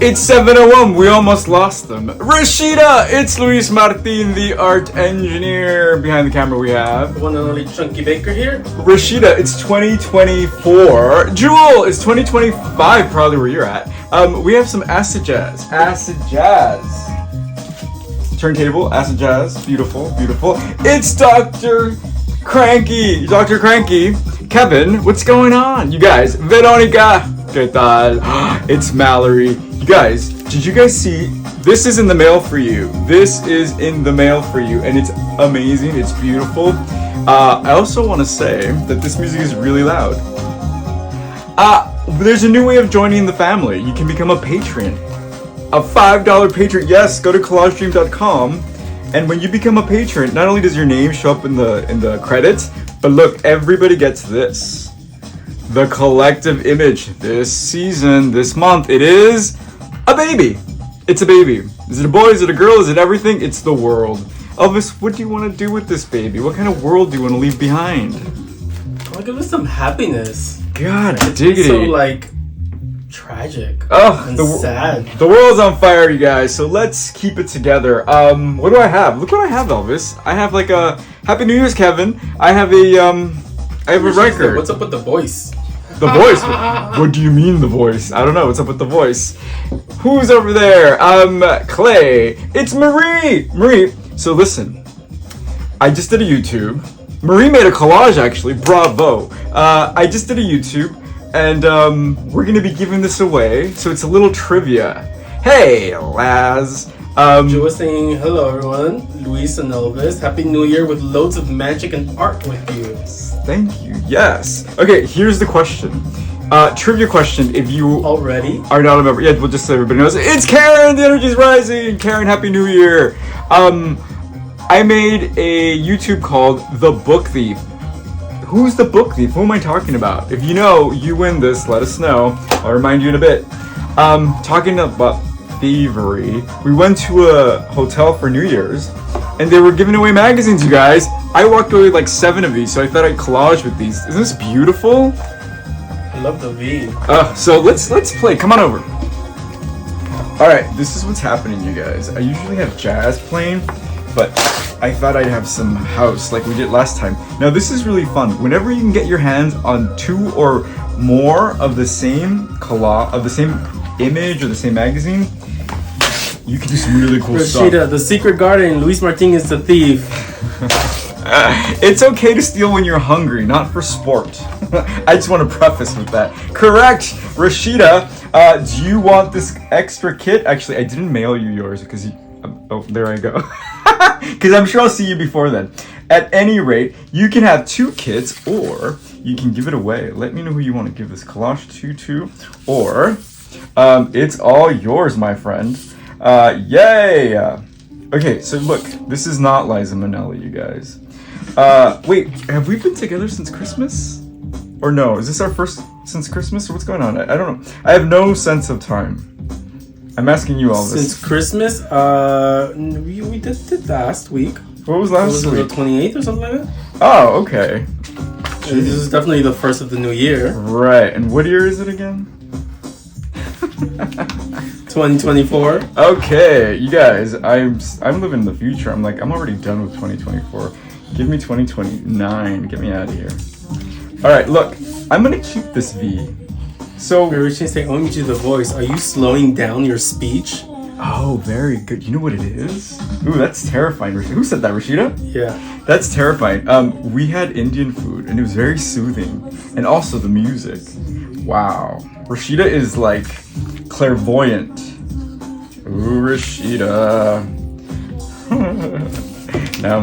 It's 7:01. We almost lost them. Rashida, it's Luis Martin, the art engineer. Behind the camera we have one and only Chunky Baker here. Rashida, it's 2024. Jewel, it's 2025, probably where you're at. We have some acid jazz. Acid jazz. Turntable, acid jazz. Beautiful, beautiful. It's Dr. Cranky. Dr. Cranky. Kevin, what's going on? You guys, Veronica. ¿Qué tal? It's Mallory. You guys, did you guys see? This is in the mail for you. This is in the mail for you, and it's amazing. It's beautiful. I also want to say that this music is really loud. There's a new way of joining the family. You can become a patron. A $5 patron. Yes, go to collagedream.com, and when you become a patron, not only does your name show up in the credits, but look, everybody gets this. The collective image this season, this month, it is a baby. It's a baby. Is it a boy? Is it a girl? Is it everything? It's the world. Elvis, what do you want to do with this baby? What kind of world do you want to leave behind? I want to give it some happiness. God diggity. It's so, like, tragic and sad. The world's on fire, you guys, so let's keep it together. What do I have? Look what I have, Elvis. I have like a Happy New Year's, Kevin. I have a record. What's up with the voice? The voice? What do you mean the voice? I don't know. What's up with the voice? Who's over there? Clay. It's Marie. Marie. So listen, I just did a YouTube. Marie made a collage actually. Bravo. I just did a YouTube, and we're gonna be giving this away. So it's a little trivia. Hey, Laz. Joe was saying, hello everyone, Luis and Elvis. Happy New Year with loads of magic and art with you. Thank you. Yes. Okay, here's the question. Trivia question. If you already are not a member, yeah, we'll just so everybody knows. It's Karen. The energy's rising. Karen, Happy New Year. I made a YouTube called The Book Thief. Who's the book thief? Who am I talking about? If you know, you win this. Let us know. I'll remind you in a bit. Talking about thievery. We went to a hotel for New Year's, and they were giving away magazines, you guys. I walked away with like 7 of these, so I thought I'd collage with these. Isn't this beautiful? I love the V. So let's play. Come on over. All right, this is what's happening, you guys. I usually have jazz playing, but I thought I'd have some house like we did last time. Now this is really fun. Whenever you can get your hands on 2 or more of the same image or the same magazine, you can do some really cool stuff. Rashida, the secret garden. Luis Martin is the thief. It's okay to steal when you're hungry, not for sport. I just want to preface with that. Correct, Rashida. Do you want this extra kit? Actually, I didn't mail you yours because oh, there I go. Because I'm sure I'll see you before then. At any rate, you can have 2 kits, or you can give it away. Let me know who you want to give this collage to, or it's all yours, my friend. Yay! Okay, so look, this is not Liza Minnelli, you guys. Wait, have we been together since Christmas? Or no, is this our first since Christmas, or what's going on? I don't know. I have no sense of time. I'm asking you all this. Since Christmas, we did it last week. What was last week? Was it the 28th or something like that? Oh, okay. This is definitely the first of the new year. Right, and what year is it again? 2024. Okay, you guys, I'm living in the future. I'm already done with 2024. Give me 2029. Get me out of here. All right, look, I'm gonna keep this V. So we were just saying, owing to the voice. Are you slowing down your speech? Oh, very good. You know what it is? Ooh, that's terrifying. Who said that, Rashida? Yeah. That's terrifying. We had Indian food, and it was very soothing, and also the music. Wow. Rashida is like clairvoyant. Ooh, Rashida. Now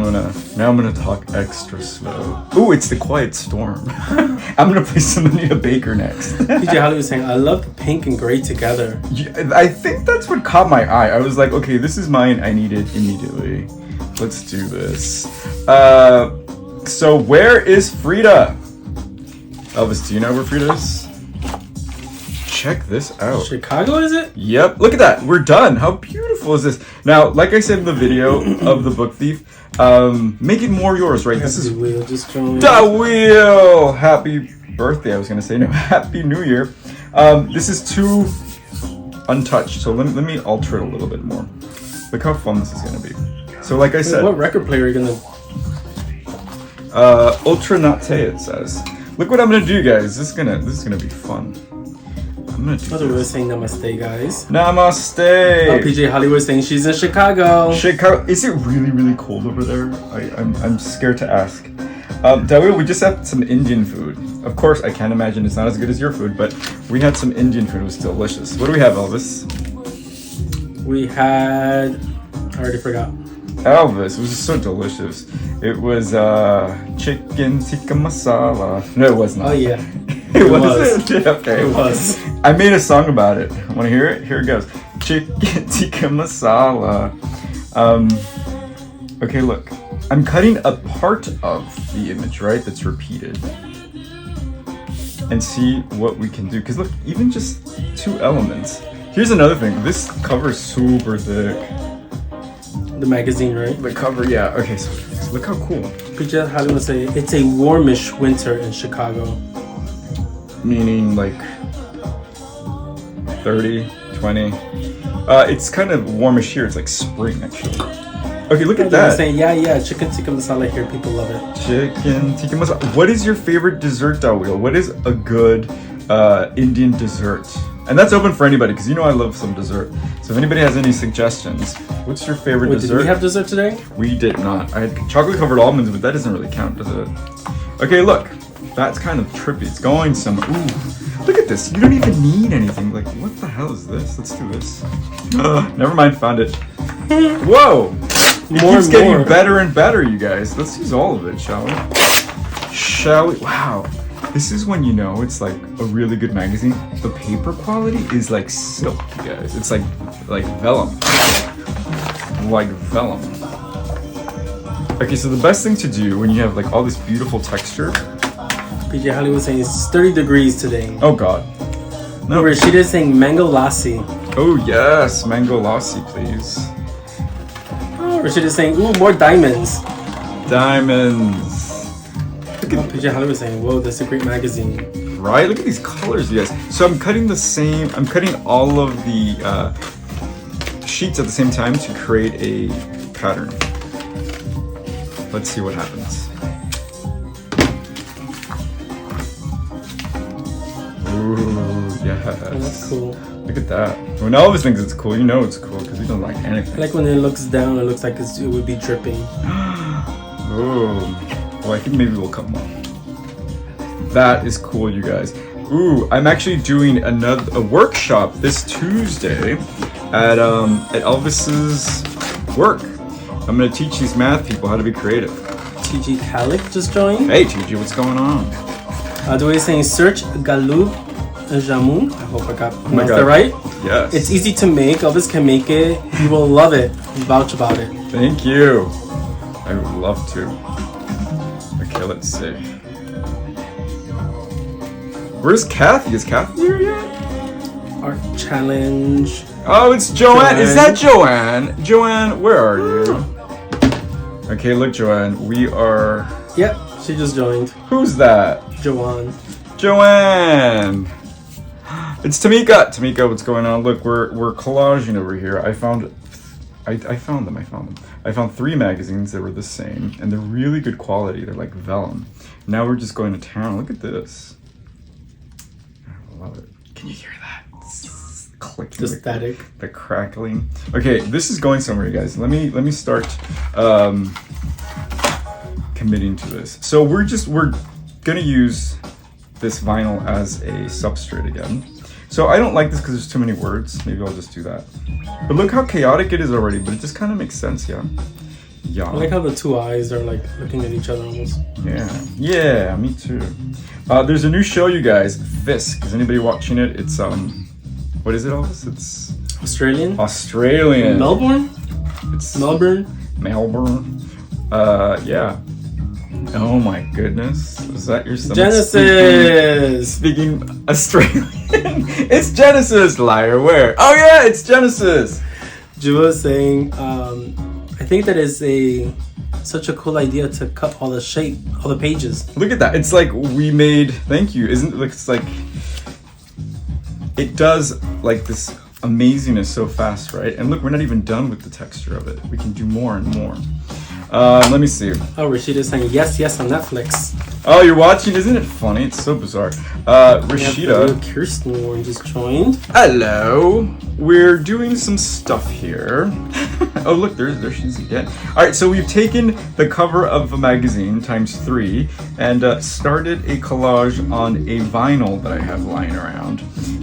I'm gonna talk extra slow. Ooh, it's the Quiet Storm. I'm gonna play some Anita Baker next. DJ Holly was saying, I love the pink and gray together. I think that's what caught my eye. I was like, okay, this is mine. I need it immediately. Let's do this. So where is Frida? Elvis, do you know where Frida is? Check this out. Chicago, is it? Yep. Look at that. We're done. How beautiful is this? Now, like I said in the video of the book thief, make it more yours, right? This is Wheel just joined. Da Wheel. Happy birthday. I was gonna say no. Happy New Year. This is 2 untouched. So let me alter it a little bit more. Look how fun this is gonna be. So like I said, what record player are you gonna? Ultra Nate it says. Look what I'm gonna do, guys. This is gonna be fun. I'm gonna do By the way, we're this. saying namaste, guys. Namaste. Oh, PJ Hollywood saying she's in Chicago. Chicago. Is it really cold over there? I'm scared to ask. Dawi, we just had some Indian food. Of course, I can't imagine it's not as good as your food, but we had some Indian food. It was delicious. What do we have, Elvis? We had. I already forgot. Elvis, it was just so delicious. It was chicken tikka masala. No, it was not. Oh yeah. It was. Okay. It was. I made a song about it. Want to hear it? Here it goes. Chicken tikka masala. Okay, look. I'm cutting a part of the image, right? That's repeated. And see what we can do. Because look, even just 2 elements. Here's another thing. This cover is super thick. The magazine, right? The cover, yeah. Okay, so look how cool. PJ Hollywood say it's a warmish winter in Chicago. Meaning like 30, 20. It's kind of warmish here. It's like spring, actually. Okay, look at that. Saying, yeah, chicken tikka masala here. People love it. Chicken tikka masala. What is your favorite dessert, Dawil? What is a good Indian dessert? And that's open for anybody, because you know I love some dessert. So if anybody has any suggestions, what's your favorite dessert? Did we have dessert today? We did not. I had chocolate covered almonds, but that doesn't really count, does it? Okay, look. That's kind of trippy. It's going somewhere. Ooh, look at this. You don't even need anything. Like, what the hell is this? Let's do this. Never mind, found it. Whoa! It keeps getting better and better, you guys. Let's use all of it, shall we? Shall we? Wow. This is when you know it's like a really good magazine. The paper quality is like silk, you guys. It's like vellum. Like vellum. Okay, so the best thing to do when you have like all this beautiful texture. PJ Hollywood saying it's 30 degrees today. Oh God. No, Rashida is saying mango lassi. Oh yes, mango lassi, please. Oh, Rashida is saying, ooh, more diamonds. Diamonds. PJ Hollywood saying, whoa, that's a great magazine. Right? Look at these colors, you guys. So I'm cutting all of the sheets at the same time to create a pattern. Let's see what happens. Ooh, yes. Oh, that's cool. Look at that. When Elvis thinks it's cool, you know it's cool because he doesn't like anything. I like when it looks down, it looks like it would be dripping. Oh. Well, I think maybe we'll cut more. That is cool, you guys. Ooh, I'm actually doing a workshop this Tuesday at Elvis's work. I'm gonna teach these math people how to be creative. TG Kalik just joined. Hey TG, what's going on? The way saying search Galub Jamun. I hope I got pronounced that right. Yes. It's easy to make. Elvis can make it. You will love it. Vouch about it. Thank you. I would love to. Okay, let's see. Where's Kathy? Is Kathy here yet? Art challenge. Oh, it's Joanne. Is that Joanne? Joanne, where are you? Okay, look, Joanne. We are. Yep, she just joined. Who's that? Joanne. Joanne. It's Tamika. Tamika, what's going on? Look, we're collaging over here. I found them. I found 3 magazines that were the same, and they're really good quality. They're like vellum. Now we're just going to town. Look at this. I love it. Can you hear that? Clicking. The static. The crackling. Okay, this is going somewhere, you guys. Let me start committing to this. So we're gonna use this vinyl as a substrate again. So I don't like this because there's too many words. Maybe I'll just do that. But look how chaotic it is already, but it just kind of makes sense, yeah? Yeah. I like how the 2 eyes are like looking at each other almost. Yeah. Yeah, me too. There's a new show, you guys, Fisk. Is anybody watching it? It's, what is it, Elvis? It's... Australian? Australian. Melbourne? It's... Melbourne? Yeah. Oh my goodness. Is that your stomach? Genesis! Speaking Australian. It's Genesis, liar. Where? Oh yeah, it's Genesis. Jua saying, I think that is such a cool idea to cut all the pages. Look at that. It's like we made, thank you. Isn't it? It's like, it does like this amazingness so fast, right? And look, we're not even done with the texture of it. We can do more and more. Let me see. Oh, Rashida's saying yes on Netflix. Oh, you're watching? Isn't it funny? It's so bizarre. Rashida. Kirsten Warren just joined. Hello. We're doing some stuff here. Oh, look, there she is again. All right, so we've taken the cover of a magazine ×3 and started a collage on a vinyl that I have lying around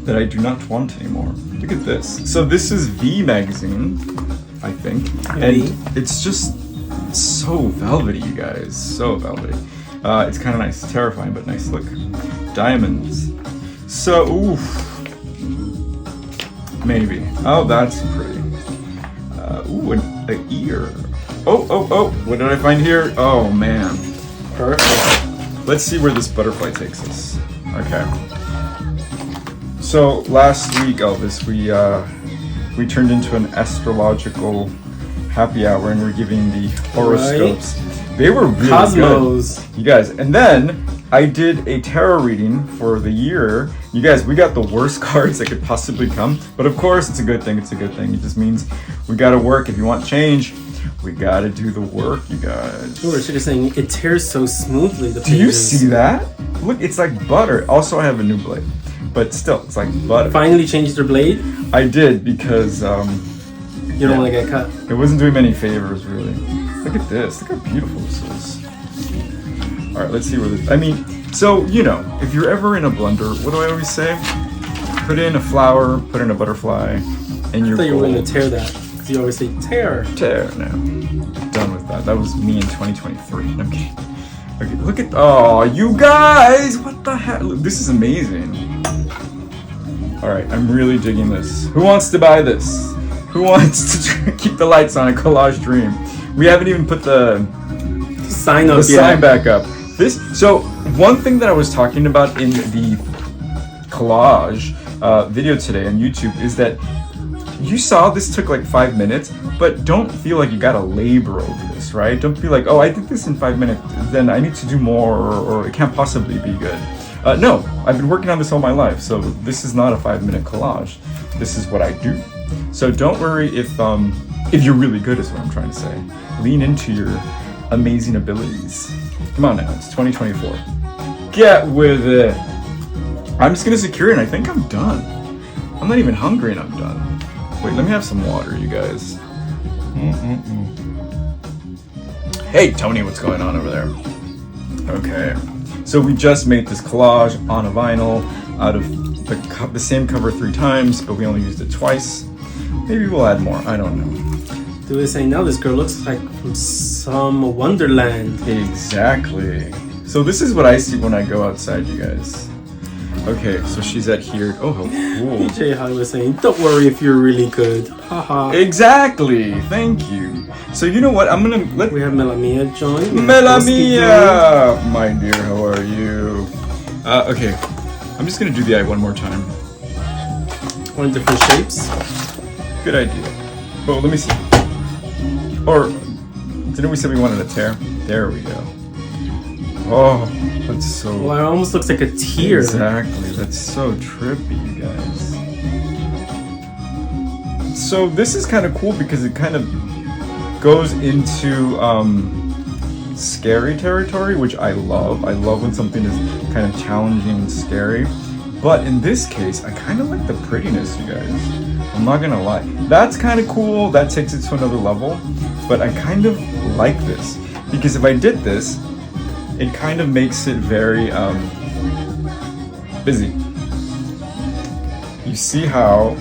that I do not want anymore. Look at this. So this is V magazine, I think, and it's just so velvety, you guys. So velvety. It's kind of nice. It's terrifying, but nice. Look. Diamonds. So, oof. Maybe. Oh, that's pretty. Ooh, an ear. Oh. What did I find here? Oh, man. Perfect. Let's see where this butterfly takes us. Okay. So, last week, Elvis, we turned into an astrological happy hour and we're giving the horoscopes. Right. They were really Cosmos. good. You guys. And then I did a tarot reading for the year. You guys, we got the worst cards that could possibly come. But of course, it's a good thing. It's a good thing. It just means we got to work. If you want change, we got to do the work, you guys. Oh, we're just saying it tears so smoothly. The pages. Do you see that? Look, it's like butter. Also, I have a new blade. But still, it's like butter. Finally changed your blade? I did because... you don't want to get cut. It wasn't doing me any favors, really. Look at this. Look how beautiful this is. All right, let's see where this... I mean, so, you know, if you're ever in a blender, what do I always say? Put in a flower, put in a butterfly, and you're... I thought you were going to tear that. Because you always say tear. Tear, no. Done with that. That was me in 2023. No, I'm kidding. Okay, look at... Oh, you guys! What the heck? Look, this is amazing. All right, I'm really digging this. Who wants to buy this? Who wants to keep the lights on at Collage Dream? We haven't even put the sign up the sign back up. So one thing that I was talking about in the collage video today on YouTube is that you saw this took like 5 minutes, but don't feel like you gotta labor over this, right? Don't feel like, oh, I did this in 5 minutes, then I need to do more, or it can't possibly be good. No, I've been working on this all my life, so this is not a 5-minute collage. This is what I do. So don't worry if you're really good is what I'm trying to say. Lean into your amazing abilities. Come on now, it's 2024. Get with it. I'm just gonna secure it and I think I'm done. I'm not even hungry and I'm done. Wait, let me have some water, you guys. Hey, Tony, what's going on over there? Okay. So we just made this collage on a vinyl out of the same cover 3 times, but we only used it twice. Maybe we'll add more. I don't know. Do they say now this girl looks like from some wonderland? Exactly. So this is what I see when I go outside, you guys. Okay, so she's at here. Oh, how cool. PJ High was saying, don't worry if you're really good. Haha. Exactly. Thank you. So you know what? I'm gonna let. We have Melamia join. Melamia, my dear, how are you? Okay, I'm just gonna do the eye one more time. One different shapes. Good idea. Oh, let me see. Or didn't we say we wanted a tear? There we go. Oh, that's so... Well, it almost looks like a tear. Exactly. That's so trippy, you guys. So this is kind of cool because it kind of goes into scary territory, which I love. I love when something is kind of challenging and scary. But in this case, I kind of like the prettiness, you guys. I'm not gonna lie. That's kind of cool. That takes it to another level. But I kind of like this because if I did this, it kind of makes it very busy. You see how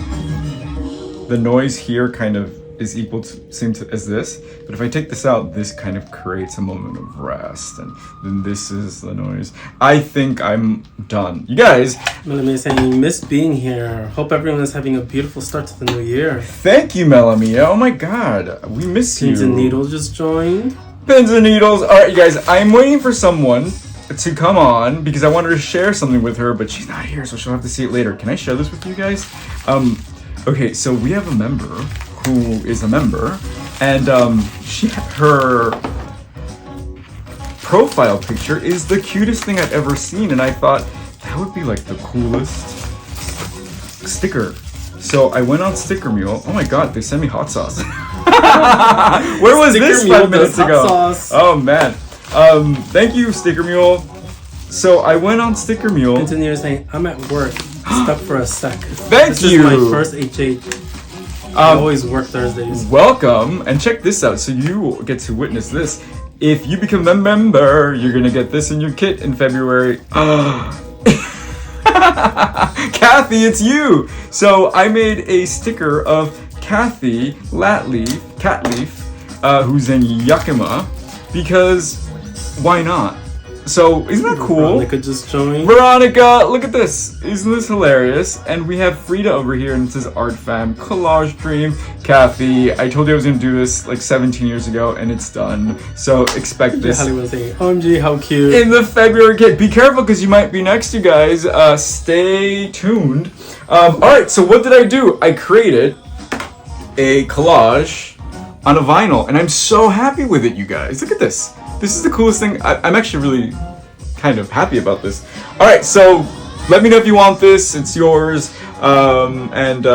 the noise here kind of is equal to same to as this, but if I take this out, this kind of creates a moment of rest, and then this is the noise. I think I'm done. You guys, Melanie is saying, miss being here. Hope everyone is having a beautiful start to the new year. Thank you, Melamia. Oh my god, we miss you. Pins and Needles just joined. Pins and Needles. All right, you guys, I'm waiting for someone to come on because I wanted to share something with her, but she's not here, so she'll have to see it later. Can I share this with you guys? Okay, so we have a member who is a member, and her profile picture is the cutest thing I've ever seen, and I thought that would be like the coolest sticker So I went on Sticker Mule. Oh my god, they sent me hot sauce. Where was Sticker this Mule 5 minutes does hot ago? sauce. Oh man. Thank you, Sticker Mule. So I went on Sticker Mule. Continue saying, I'm at work. Stuck for a sec. Thank this you. This is my first HH. I always work Thursdays. Welcome, and check this out. So you get to witness this. If you become a member, you're gonna get this in your kit in February. Kathy, it's you! So I made a sticker of Kathy Catleaf, who's in Yakima, because why not? So isn't that cool? Veronica just joined. Veronica, look at this. Isn't this hilarious? And we have Frida over here, and it says Art Fam, Collage Dream. Kathy, I told you I was gonna do this like 17 years ago, and it's done. So expect this. Hollywood saying, OMG, how cute. In the February kit. Be careful, because you might be next, you guys. Stay tuned. Alright, so what did I do? I created a collage on a vinyl, and I'm so happy with it, you guys. Look at this. This is the coolest thing. I'm actually really kind of happy about this. Alright, so let me know if you want this. It's yours. And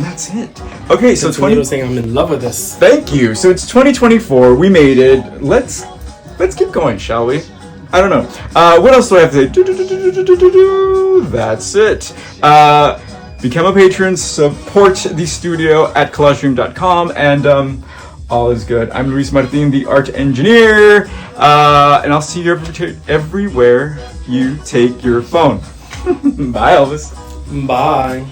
that's it. Okay, so saying I'm in love with this. Thank you. So it's 2024. We made it. Let's keep going, shall we? I don't know. What else do I have to say? That's it. Become a patron. Support the studio at collagedream.com, and all is good. I'm Luis Martin, the art engineer, and I'll see you everywhere you take your phone. Bye, Elvis. Bye.